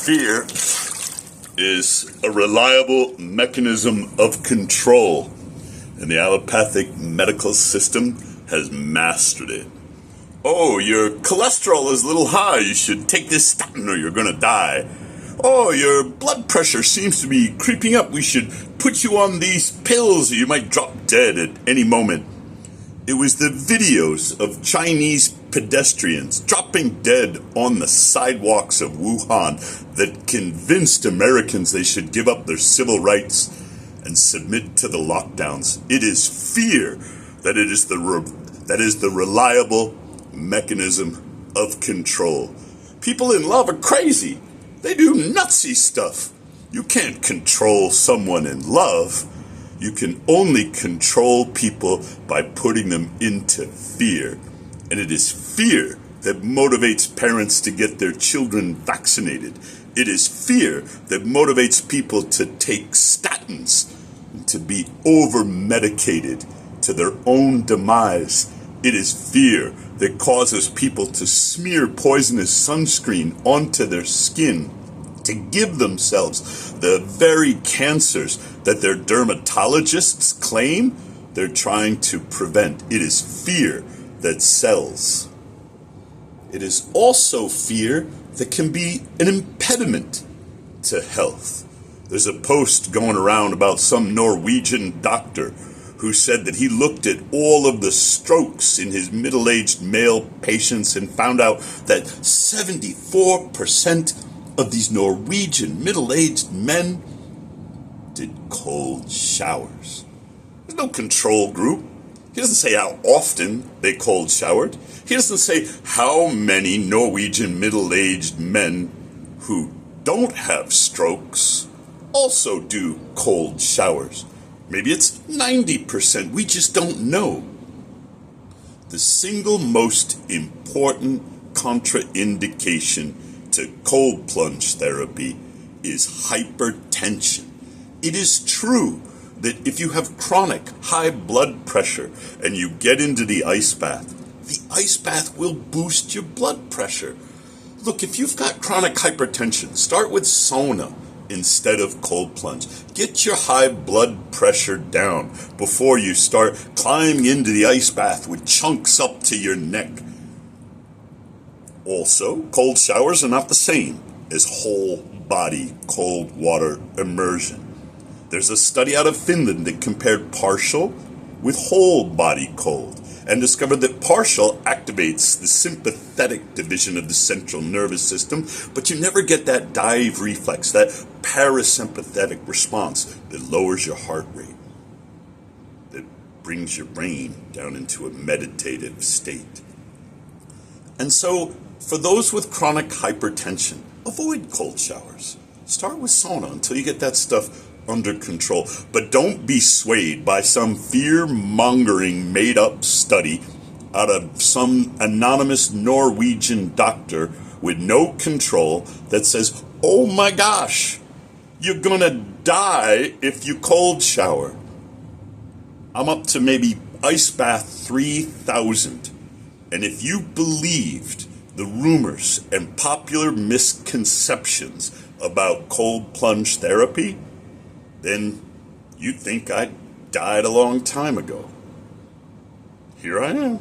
Fear is a reliable mechanism of control, and the allopathic medical system has mastered it. Oh, your cholesterol is a little high. You should take this statin or you're going to die. Oh, your blood pressure seems to be creeping up. We should put you on these pills or you might drop dead at any moment. It was the videos of Chinese pedestrians dropping dead on the sidewalks of Wuhan that convinced Americans they should give up their civil rights and submit to the lockdowns. It is fear that is the reliable mechanism of control. People in love are crazy. They do nutsy stuff. You can't control someone in love. You can only control people by putting them into fear. And it is fear that motivates parents to get their children vaccinated. It is fear that motivates people to take statins and to be over-medicated to their own demise. It is fear that causes people to smear poisonous sunscreen onto their skin to give themselves the very cancers that their dermatologists claim they're trying to prevent. It is fear that sells. It is also fear that can be an impediment to health. There's a post going around about some Norwegian doctor who said that he looked at all of the strokes in his middle-aged male patients and found out that 74% of these Norwegian middle-aged men did cold showers. There's no control group. He doesn't say how often they cold showered. He doesn't say how many Norwegian middle-aged men who don't have strokes also do cold showers. Maybe it's 90%. We just don't know. The single most important contraindication to cold plunge therapy is hypertension. It is true that if you have chronic high blood pressure and you get into the ice bath will boost your blood pressure. Look, if you've got chronic hypertension, start with sauna instead of cold plunge. Get your high blood pressure down before you start climbing into the ice bath with chunks up to your neck. Also, cold showers are not the same as whole body cold water immersion. There's a study out of Finland that compared partial with whole body cold and discovered that partial activates the sympathetic division of the central nervous system, but you never get that dive reflex, that parasympathetic response that lowers your heart rate, that brings your brain down into a meditative state. And so, for those with chronic hypertension, avoid cold showers. Start with sauna until you get that stuff under control. But don't be swayed by some fear-mongering made-up study out of some anonymous Norwegian doctor with no control that says, oh my gosh, you're gonna die if you cold shower. I'm up to maybe ice bath 3,000. And if you believed the rumors and popular misconceptions about cold plunge therapy, then you'd think I died a long time ago. Here I am.